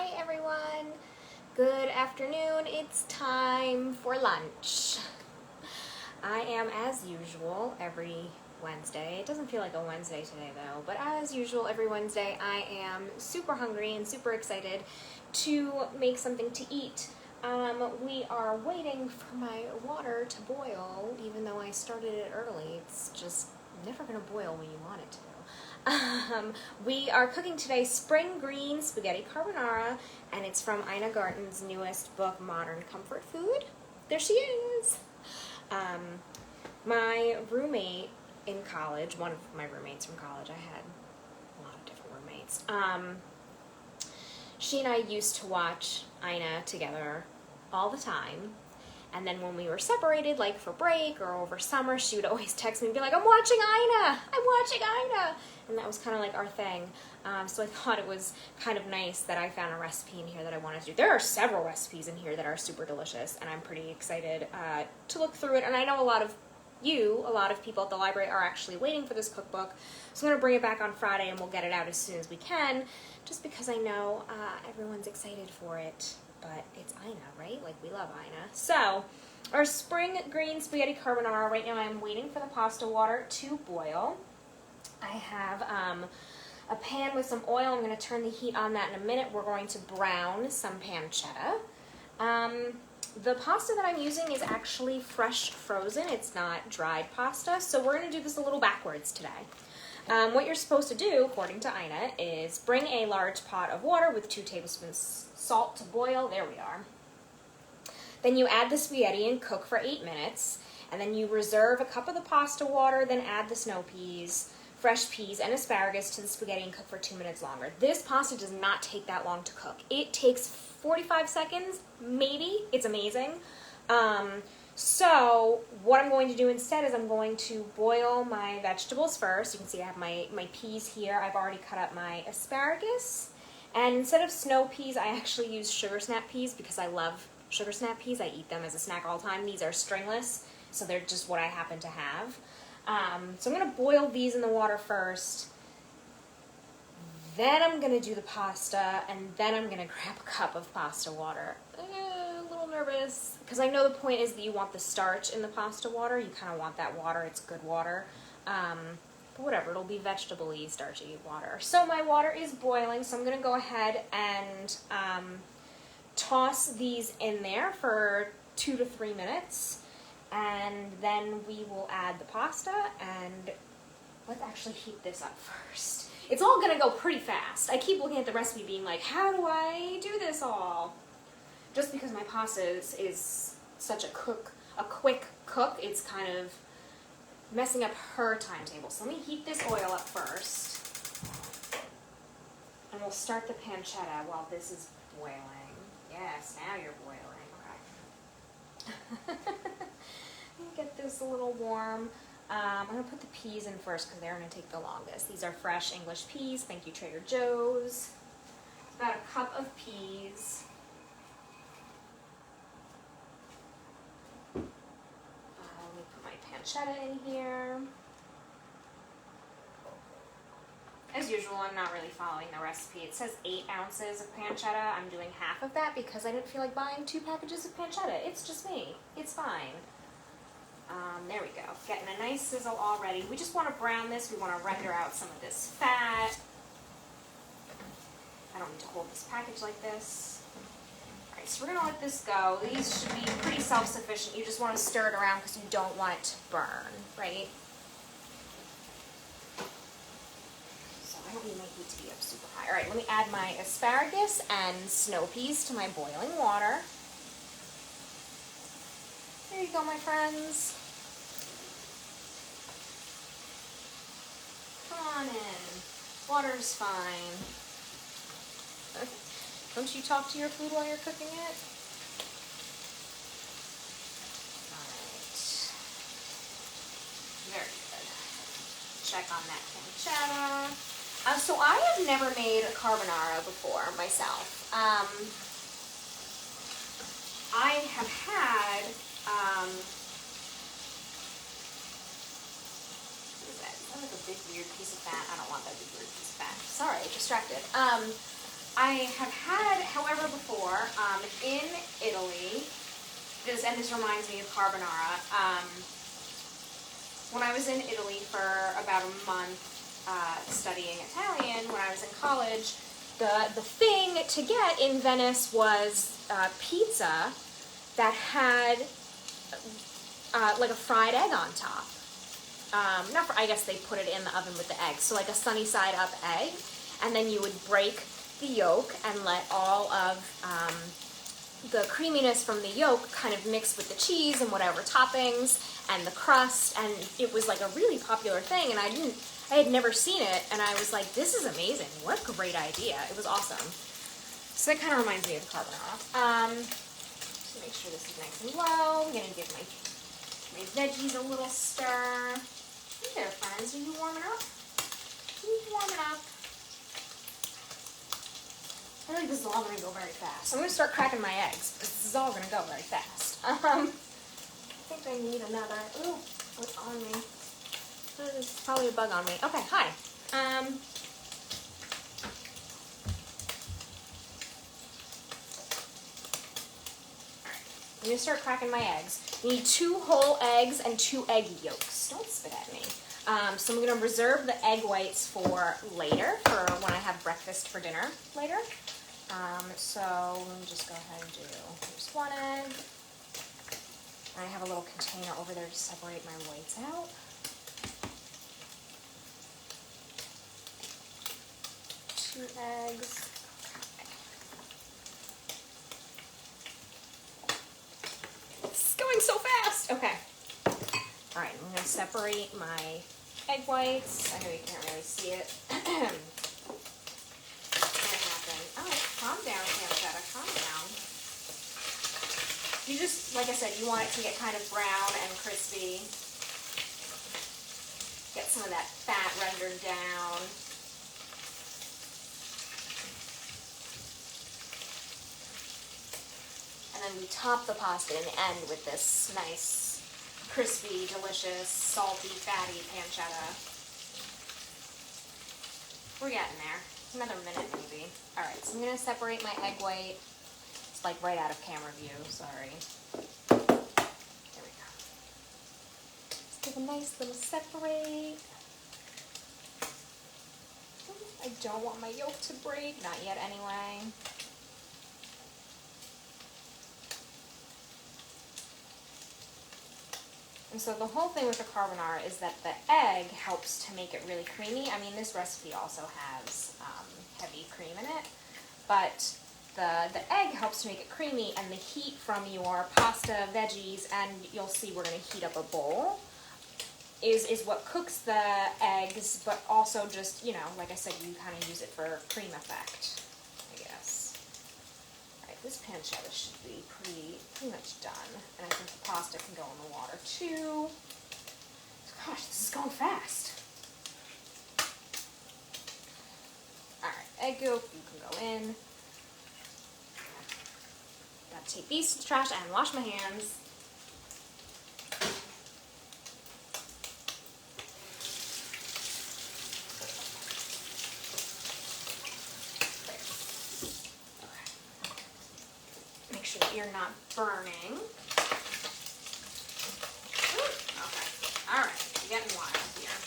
Hi everyone, good afternoon, it's time for lunch. I am, as usual, every Wednesday. It doesn't feel like a Wednesday today though, but as usual every Wednesday I am super hungry and super excited to make something to eat. We are waiting for my water to boil, even though I started it early. It's just never gonna boil when you want it to. We are cooking today spring green spaghetti carbonara, and it's from Ina Garten's newest book, Modern Comfort Food. There she is! My roommate in college, one of my roommates from college, I had a lot of different roommates, she and I used to watch Ina together all the time. And then when we were separated, like for break or over summer, she would always text me and be like, I'm watching Ina! I'm watching Ina! And that was kind of like our thing. So I thought it was kind of nice that I found a recipe in here that I wanted to do. There are several recipes in here that are super delicious, and I'm pretty excited to look through it. And I know a lot of people at the library are actually waiting for this cookbook. So I'm going to bring it back on Friday and we'll get it out as soon as we can, just because I know everyone's excited for it. But it's Ina, right? Like, we love Ina. So, our spring green spaghetti carbonara, right now I'm waiting for the pasta water to boil. I have a pan with some oil. I'm going to turn the heat on that in a minute. We're going to brown some pancetta. The pasta that I'm using is actually fresh frozen. It's not dried pasta, so we're going to do this a little backwards today. What you're supposed to do, according to Ina, is bring a large pot of water with 2 tablespoons salt to boil. There we are. Then you add the spaghetti and cook for 8 minutes, and then you reserve a cup of the pasta water, then add the snow peas, fresh peas, and asparagus to the spaghetti and cook for 2 minutes longer. This pasta does not take that long to cook. It takes 45 seconds, maybe. It's amazing. So what I'm going to do instead is I'm going to boil my vegetables first. You can see I have my peas here. I've already cut up my asparagus. And instead of snow peas, I actually use sugar snap peas because I love sugar snap peas. I eat them as a snack all the time. These are stringless, so they're just what I happen to have. So I'm going to boil these in the water first. Then I'm going to do the pasta, and then I'm going to grab a cup of pasta water. A little nervous, because I know the point is that you want the starch in the pasta water. You kind of want that water. It's good water. But whatever, it'll be vegetable-y, starchy water. So my water is boiling, so I'm going to go ahead and toss these in there for 2 to 3 minutes. And then we will add the pasta, and let's actually heat this up first. It's all going to go pretty fast. I keep looking at the recipe being like, how do I do this all? Just because my pasta is such a quick cook, it's kind of messing up her timetable. So let me heat this oil up first. And we'll start the pancetta while this is boiling. Yes, now you're boiling. Okay. Get this a little warm. I'm going to put the peas in first because they're going to take the longest. These are fresh English peas. Thank you, Trader Joe's. It's about a cup of peas. Let me put my pancetta in here. As usual, I'm not really following the recipe. It says 8 ounces of pancetta. I'm doing half of that because I didn't feel like buying 2 packages of pancetta. It's just me. It's fine. There we go. Getting a nice sizzle already. We just want to brown this. We want to render out some of this fat. I don't need to hold this package like this. Alright, so we're going to let this go. These should be pretty self-sufficient. You just want to stir it around because you don't want it to burn, right? So I don't need my heat to be up super high. Alright, let me add my asparagus and snow peas to my boiling water. There you go, my friends. Come on in. Water's fine. Don't you talk to your food while you're cooking it? Alright. Very good. Check on that pancetta. So I have never made a carbonara before myself. I have had what is that? Is that like a big weird piece of fat? I don't want that big weird piece of fat. Sorry, distracted. I have had, however, before, in Italy, and this reminds me of carbonara. When I was in Italy for about a month studying Italian, when I was in college, the thing to get in Venice was pizza that had like a fried egg on top. I guess they put it in the oven with the egg. So like a sunny side up egg, and then you would break the yolk and let all of the creaminess from the yolk kind of mix with the cheese and whatever toppings and the crust, and it was like a really popular thing, and I had never seen it, and I was like, this is amazing. What a great idea. It was awesome. So that kind of reminds me of the carbonara. Just make sure this is nice and low. I'm gonna give my veggies a little stir. Hey there, friends. Are you warming up? Are you warming up? I feel like this is all going to go very fast. I'm going to start cracking my eggs, because this is all going to go very fast. I think I need another. Ooh, what's on me? There's probably a bug on me. Okay, hi. I'm going to start cracking my eggs. You need 2 whole eggs and 2 egg yolks. Don't spit at me. So I'm going to reserve the egg whites for later, for when I have breakfast for dinner later. So let me just go ahead and do just 1 egg. I have a little container over there to separate my whites out. Two eggs. This is going so fast. Okay. All right, I'm going to separate my egg whites. I know you can't really see it. Oh, calm down, pancetta, calm down. You just, like I said, you want it to get kind of brown and crispy. Get some of that fat rendered down. And then we top the pasta in the end with this nice, crispy, delicious, salty, fatty pancetta. We're getting there. Another minute maybe. Alright, so I'm going to separate my egg white. It's like right out of camera view, sorry. There we go. Just give a nice little separate. I don't want my yolk to break. Not yet anyway. And so the whole thing with the carbonara is that the egg helps to make it really creamy. I mean, this recipe also has heavy cream in it, but the egg helps to make it creamy, and the heat from your pasta, veggies, and you'll see we're going to heat up a bowl, is what cooks the eggs, but also just, you know, like I said, you kind of use it for cream effect, I guess. Alright, this pancetta should be pretty much done, and I think the pasta can go in the water too. Gosh, this is going fast. Alright, egg yolk, you can go in. Gotta take these to the trash and wash my hands. Make sure that you're not burning. Okay. Alright, you're getting wild here.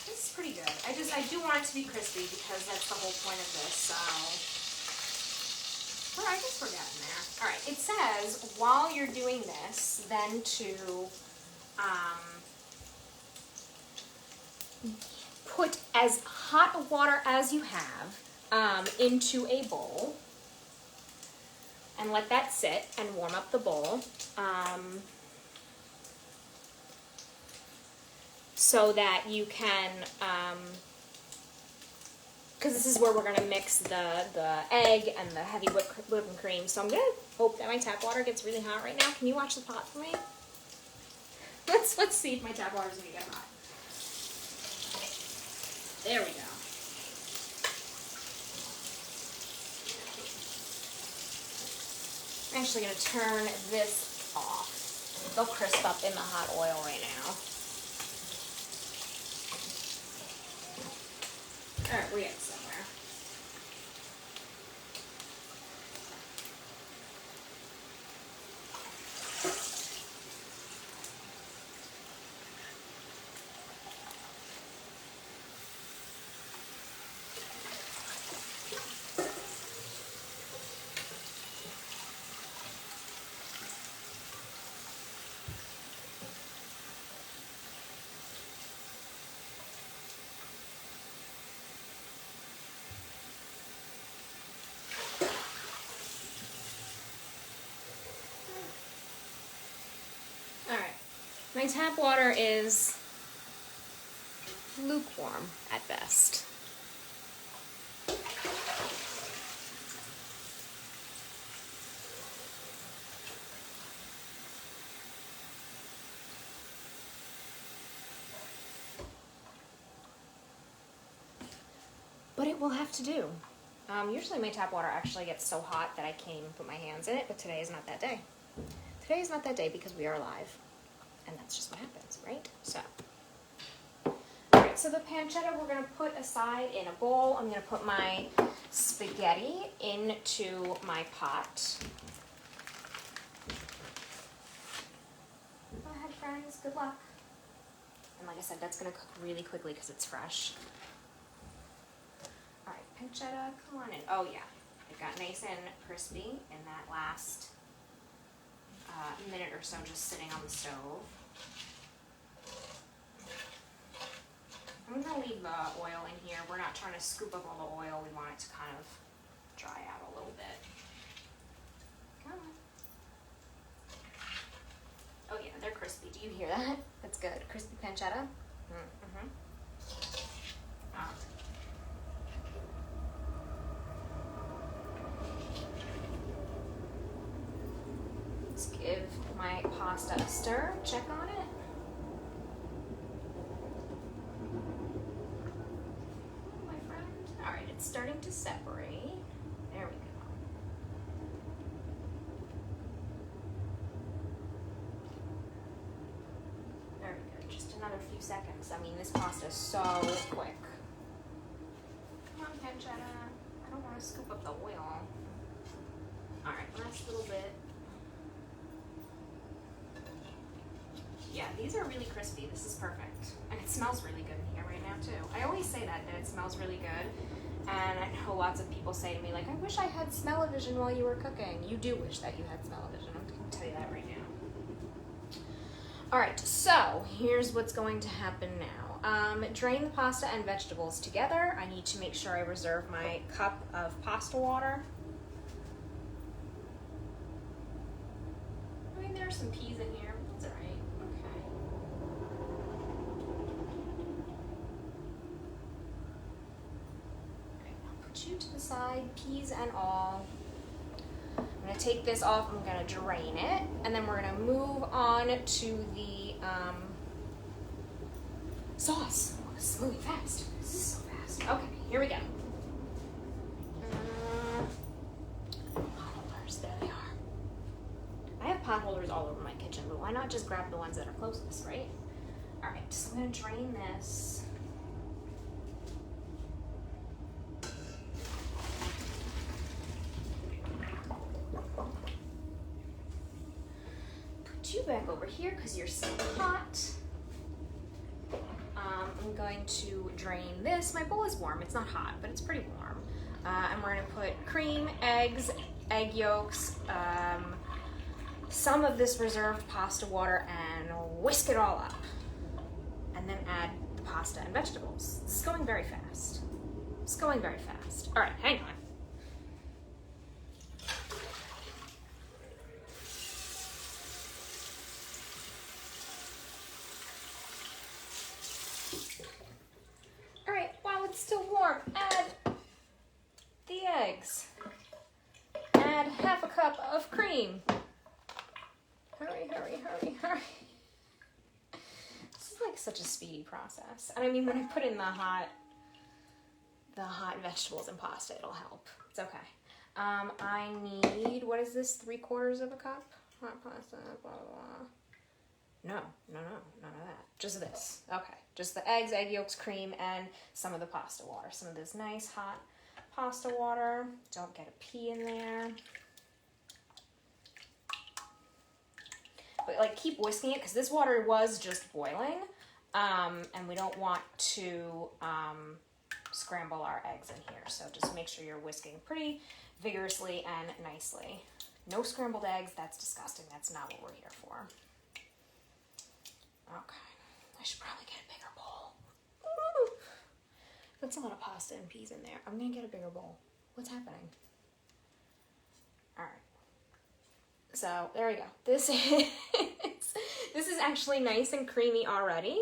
This is pretty good. I do want it to be crispy because that's the whole point of this, so. Well, I guess we're getting there. Alright, it says while you're doing this, then to put as hot water as you have into a bowl and let that sit and warm up the bowl so that you can, because this is where we're going to mix the egg and the heavy whipping cream. So I'm going to hope that my tap water gets really hot right now. Can you watch the pot for me? Let's see if my tap water is going to get hot. There we go. I'm actually going to turn this off. They'll crisp up in the hot oil right now. right, we're getting somewhere. My tap water is lukewarm at best. But it will have to do. Usually my tap water actually gets so hot that I can't even put my hands in it, but today is not that day. Today is not that day because we are live. And that's just what happens, right? So, all right, so the pancetta we're gonna put aside in a bowl. I'm gonna put my spaghetti into my pot. Go ahead, friends, good luck. And like I said, that's gonna cook really quickly because it's fresh. All right, pancetta, come on in. Oh yeah, it got nice and crispy in that last minute or so just sitting on the stove. I'm gonna leave the oil in here. We're not trying to scoop up all the oil. We want it to kind of dry out a little bit. Come on. Oh yeah, they're crispy. Do you hear that? That's good. Crispy pancetta. Mm-hmm. Let's give my pasta a stir. Check on it. It's starting to separate. There we go. Very good. Just another few seconds. I mean, this pasta is so quick. Come on, pancetta. I don't want to scoop up the oil. All right, last little bit. Yeah, these are really crispy. This is perfect. And it smells really good in here right now, too. I always say that it smells really good. And I know lots of people say to me, like, I wish I had smell-o-vision while you were cooking. You do wish that you had smell-o-vision. I'm going to tell you that right now. All right, so here's what's going to happen now. Drain the pasta and vegetables together. I need to make sure I reserve my cup of pasta water. I mean, there are some peas in here. That's all right. Okay. You to the side, peas and all. I'm going to take this off, I'm going to drain it, and then we're going to move on to the sauce. Oh, this is moving fast. This is so fast. Okay, here we go. Pot holders, there they are. I have pot holders all over my kitchen, but why not just grab the ones that are closest, right? All right, so I'm going to drain this. You back over here because you're still hot. I'm going to drain this. My bowl is warm. It's not hot, but it's pretty warm. And we're going to put cream, eggs, egg yolks, some of this reserved pasta water, and whisk it all up. And then add the pasta and vegetables. This is going very fast. It's going very fast. All right, hang on. Still warm, add the eggs, add half a cup of cream. Hurry, hurry, hurry, hurry. This is like such a speedy process. And I mean, when I put in the hot vegetables and pasta, it'll help. It's okay. I need, what is this, 3/4 of a cup? Hot pasta, blah, blah, blah. No, none of that. Just this. Okay, just the eggs, egg yolks, cream, and some of the pasta water. Some of this nice hot pasta water. Don't get a pea in there. But like keep whisking it because this water was just boiling, and we don't want to scramble our eggs in here. So just make sure you're whisking pretty vigorously and nicely. No scrambled eggs. That's disgusting. That's not what we're here for. Okay, I should probably get a bigger bowl. Ooh, that's a lot of pasta and peas in there. I'm gonna get a bigger bowl. What's happening? All right. So there we go. This is actually nice and creamy already.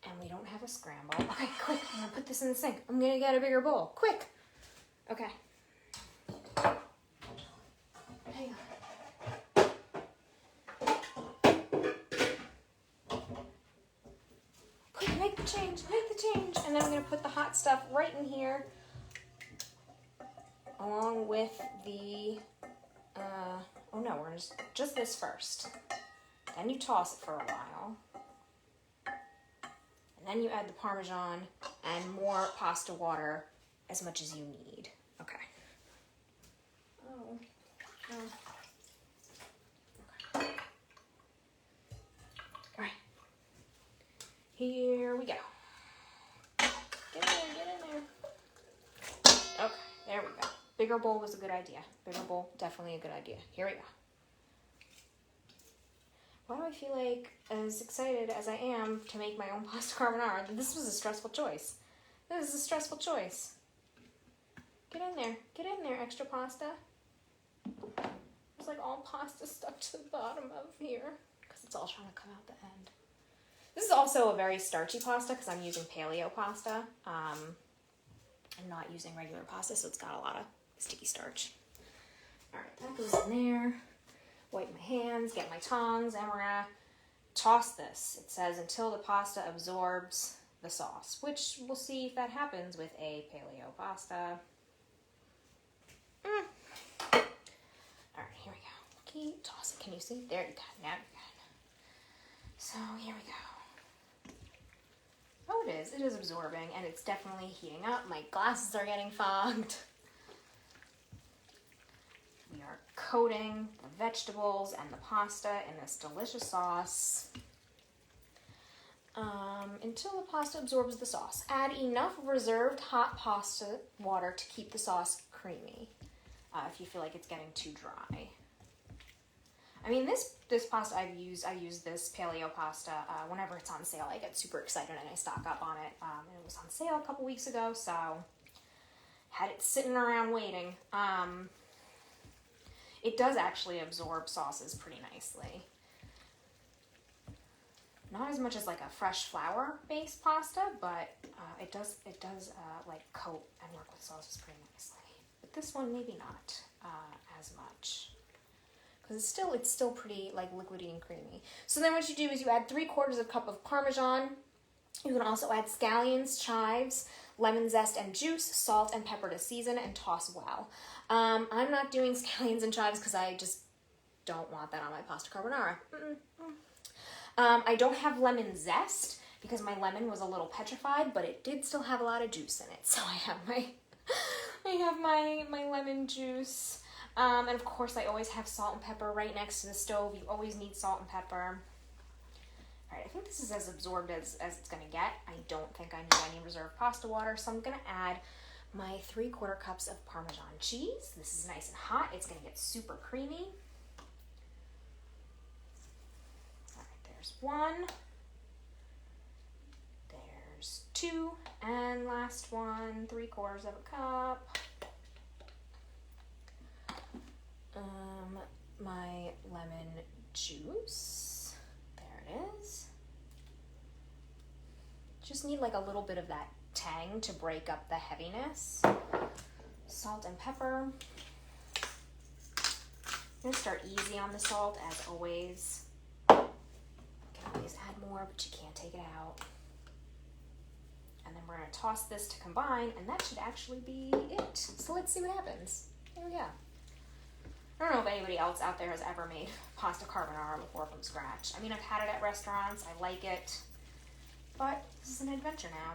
And we don't have a scramble. Okay, quick, I'm gonna put this in the sink. I'm gonna get a bigger bowl, quick. Okay. Hang on. Quick, make the change. And then I'm gonna put the hot stuff right in here along with the, oh no, we're just this first. Then you toss it for a while. And then you add the Parmesan and more pasta water, as much as you need. Okay. Oh. Okay. All right. Here we go. Get in there. Okay, there we go. Bigger bowl was a good idea. Bigger bowl, definitely a good idea. Here we go. Why do I feel like, as excited as I am to make my own pasta carbonara, that this was a stressful choice? This is a stressful choice. Get in there, extra pasta. There's like all pasta stuck to the bottom of here because it's all trying to come out the end. This is also a very starchy pasta because I'm using paleo pasta. I'm not using regular pasta, so it's got a lot of sticky starch. All right, that goes in there. Wipe my hands, get my tongs, and we're gonna toss this. It says until the pasta absorbs the sauce, which we'll see if that happens with a paleo pasta. All right, here we go. Keep tossing. Can you see? There you go. Now you can. So here we go. Oh, it is. It is absorbing, and it's definitely heating up. My glasses are getting fogged. We are coating the vegetables and the pasta in this delicious sauce until the pasta absorbs the sauce. Add enough reserved hot pasta water to keep the sauce creamy if you feel like it's getting too dry. I mean, this pasta I use this paleo pasta whenever it's on sale. I get super excited and I stock up on it. And it was on sale a couple weeks ago, so had it sitting around waiting. It does actually absorb sauces pretty nicely. Not as much as like a fresh flour-based pasta, but it does like coat and work with sauces pretty nicely. But this one maybe not as much, because it's still pretty like liquidy and creamy. So then what you do is you add 3/4 cup of Parmesan. You can also add scallions, chives, lemon zest and juice, salt and pepper to season, and toss well. I'm not doing scallions and chives because I just don't want that on my pasta carbonara. I don't have lemon zest because my lemon was a little petrified, but it did still have a lot of juice in it. So I have my lemon juice. And of course I always have salt and pepper right next to the stove. You always need salt and pepper. All right, I think this is as absorbed as it's gonna get. I don't think I need any reserved pasta water, so I'm gonna add my 3/4 cups of Parmesan cheese. This is nice and hot. It's gonna get super creamy. All right, there's 1. There's 2, and last one, 3/4 cup. My lemon juice. There it is. Just need like a little bit of that tang to break up the heaviness. Salt and pepper. I'm gonna start easy on the salt as always. You can always add more, but you can't take it out. And then we're gonna toss this to combine, and that should actually be it. So let's see what happens. Here we go. I don't know if anybody else out there has ever made pasta carbonara before from scratch. I mean, I've had it at restaurants. I like it. But this is an adventure now.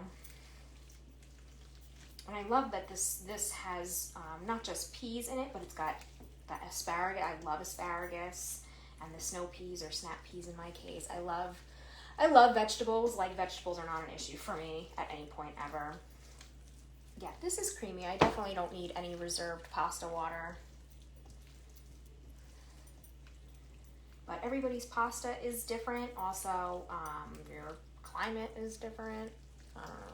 And I love that this has not just peas in it, but it's got that asparagus. I love asparagus, and the snow peas or snap peas in my case. I love vegetables. Like, vegetables are not an issue for me at any point ever. Yeah, this is creamy. I definitely don't need any reserved pasta water. But everybody's pasta is different. Also, your climate is different. I don't know.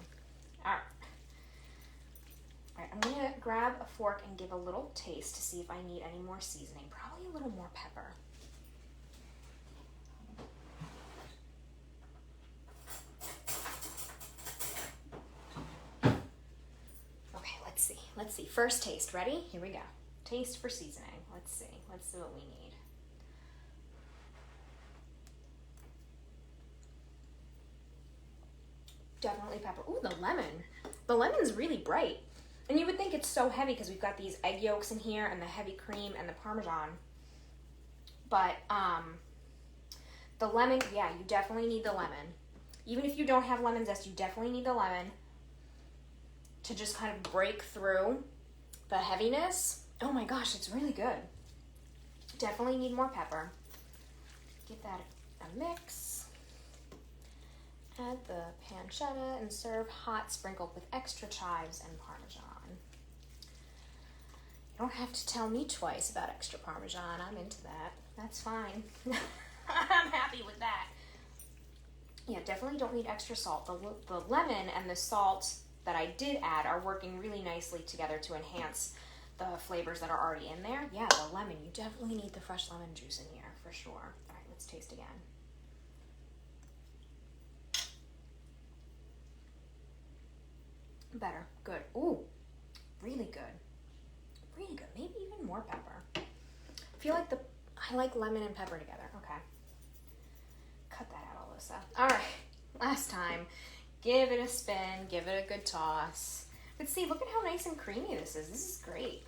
All right, I'm gonna grab a fork and give a little taste to see if I need any more seasoning. Probably a little more pepper. Okay, let's see. First taste, ready? Here we go. Taste for seasoning. Let's see what we need. Definitely pepper. Ooh, the lemon. The lemon's really bright. And you would think it's so heavy because we've got these egg yolks in here and the heavy cream and the Parmesan. But the lemon, yeah, you definitely need the lemon. Even if you don't have lemon zest, you definitely need the lemon to just kind of break through the heaviness. Oh my gosh, it's really good. Definitely need more pepper. Give that a mix. Add the pancetta and serve hot, sprinkled with extra chives and Parmesan. You don't have to tell me twice about extra Parmesan. I'm into that. That's fine. I'm happy with that. Yeah, definitely don't need extra salt. The lemon and the salt that I did add are working really nicely together to enhance the flavors that are already in there. Yeah, the lemon. You definitely need the fresh lemon juice in here for sure. All right, let's taste again. Better. Good. Ooh, really good. Really good. Maybe even more pepper. I feel like I like lemon and pepper together. Okay. Cut that out, Alyssa. All right. Last time. Give it a spin. Give it a good toss. But see, look at how nice and creamy this is. This is great.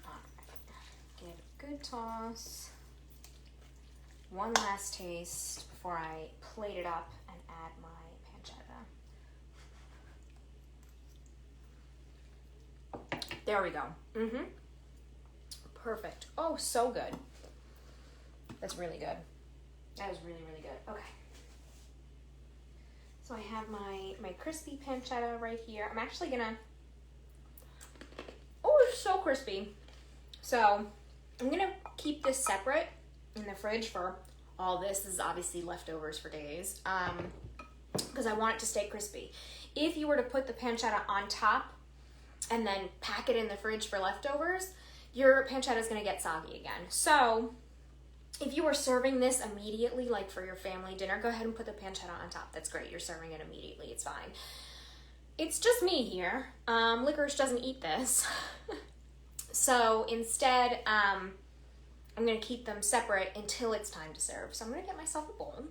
All right. Give it a good toss. One last taste before I plate it up and add my pancetta. There we go. Perfect. Oh, so good. That's really good. That was really, really good. Okay. So I have my crispy pancetta right here. I'm actually gonna, oh, it's so crispy. So I'm gonna keep this separate in the fridge for all this. This is obviously leftovers for days, because I want it to stay crispy. If you were to put the pancetta on top and then pack it in the fridge for leftovers, your pancetta is going to get soggy again. So if you were serving this immediately, like for your family dinner, go ahead and put the pancetta on top. That's great. You're serving it immediately. It's fine. It's just me here. Licorice doesn't eat this. So instead, I'm going to keep them separate until it's time to serve. So I'm going to get myself a bowl.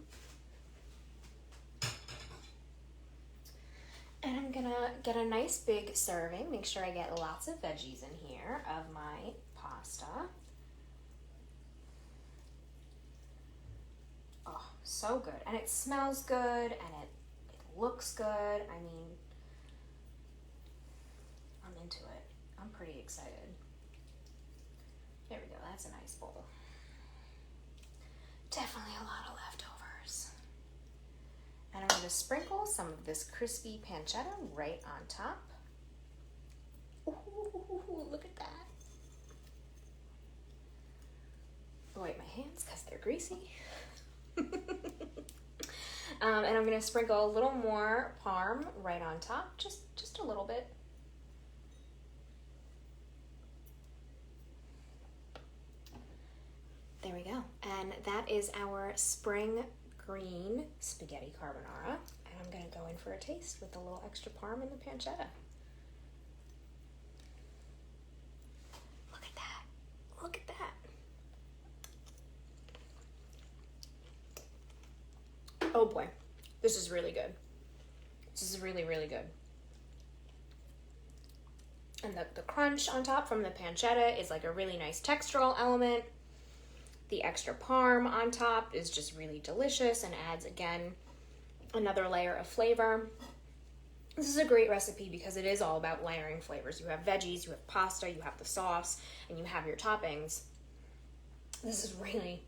And I'm going to get a nice big serving. Make sure I get lots of veggies in here of my pasta. Oh, so good. And it smells good, and it looks good. I mean, I'm into it. I'm pretty excited. There we go. That's a nice bowl. Definitely a lot of leftovers. And I'm going to sprinkle some of this crispy pancetta right on top. Ooh, look at that. I'll wipe my hands because they're greasy. And I'm going to sprinkle a little more parm right on top, just a little bit. There we go. And that is our spring green spaghetti carbonara. And I'm going to go in for a taste with a little extra parm and the pancetta. Look at that. Look at that. Oh boy, this is really good. This is really, really good. And the crunch on top from the pancetta is like a really nice textural element. The extra parm on top is just really delicious and adds, again, another layer of flavor. This is a great recipe because it is all about layering flavors. You have veggies, you have pasta, you have the sauce, and you have your toppings. This is really,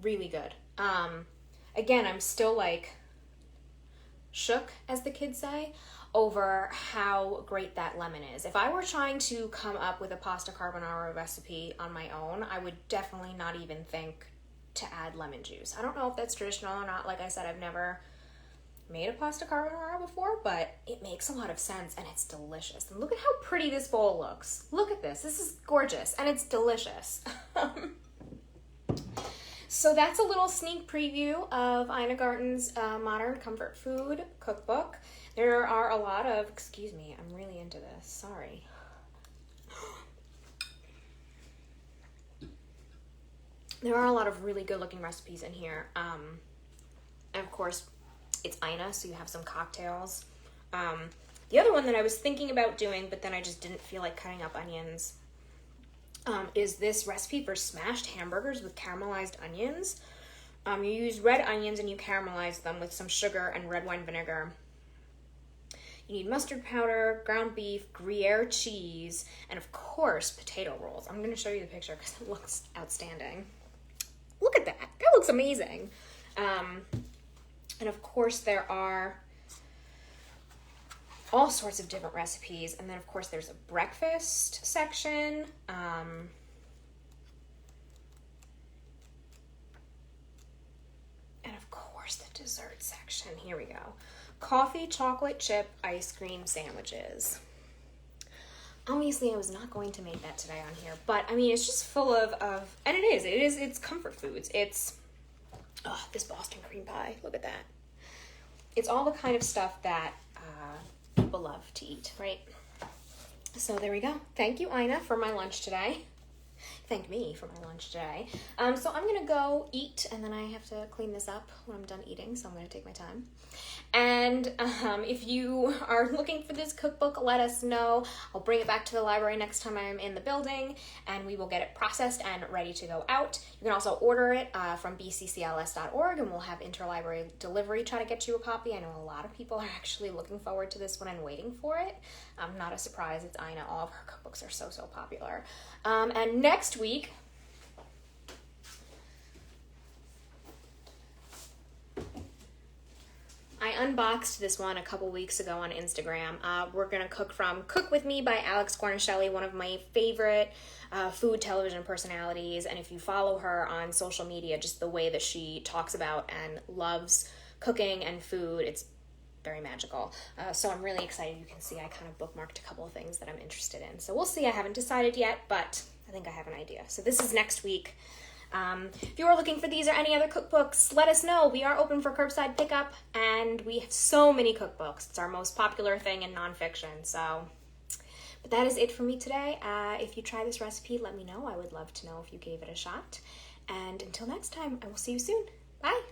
really good. Again, I'm still like shook, as the kids say, over how great that lemon is. If I were trying to come up with a pasta carbonara recipe on my own, I would definitely not even think to add lemon juice. I don't know if that's traditional or not. Like I said, I've never made a pasta carbonara before, but it makes a lot of sense and it's delicious. And look at how pretty this bowl looks. Look at this. This is gorgeous and it's delicious. So that's a little sneak preview of Ina Garten's Modern Comfort Food Cookbook. There are a lot of, excuse me, I'm really into this, sorry. There are a lot of really good looking recipes in here. And of course, it's Ina, so you have some cocktails. The other one that I was thinking about doing, but then I just didn't feel like cutting up onions, is this recipe for smashed hamburgers with caramelized onions. You use red onions and you caramelize them with some sugar and red wine vinegar. You need mustard powder, ground beef, Gruyere cheese, and of course, potato rolls. I'm going to show you the picture because it looks outstanding. Look at that. That looks amazing. And of course, there are all sorts of different recipes. And then, of course, there's a breakfast section. And of course, the dessert section. Here we go. Coffee, chocolate chip, ice cream sandwiches. Obviously, I was not going to make that today on here, but I mean, it's just full of and it's comfort foods. It's, oh, this Boston cream pie, look at that. It's all the kind of stuff that people love to eat, right? So there we go. Thank you, Ina, for my lunch today. Thank me for my lunch today. So I'm going to go eat, and then I have to clean this up when I'm done eating, so I'm going to take my time. And if you are looking for this cookbook, let us know. I'll bring it back to the library next time I'm in the building, and we will get it processed and ready to go out. You can also order it from bccls.org, and we'll have interlibrary delivery try to get you a copy. I know a lot of people are actually looking forward to this one and waiting for it. Not a surprise, it's Ina. All of her cookbooks are so popular. And next week, I unboxed this one a couple weeks ago on Instagram. We're going to cook from Cook With Me by Alex Guarnaschelli, one of my favorite food television personalities. And if you follow her on social media, just the way that she talks about and loves cooking and food, it's very magical. So I'm really excited. You can see I kind of bookmarked a couple of things that I'm interested in. So we'll see. I haven't decided yet, but I think I have an idea. So this is next week. If you are looking for these or any other cookbooks, let us know. We are open for curbside pickup, and we have so many cookbooks. It's our most popular thing in nonfiction. So, but that is it for me today. If you try this recipe, let me know. I would love to know if you gave it a shot. And until next time, I will see you soon. Bye.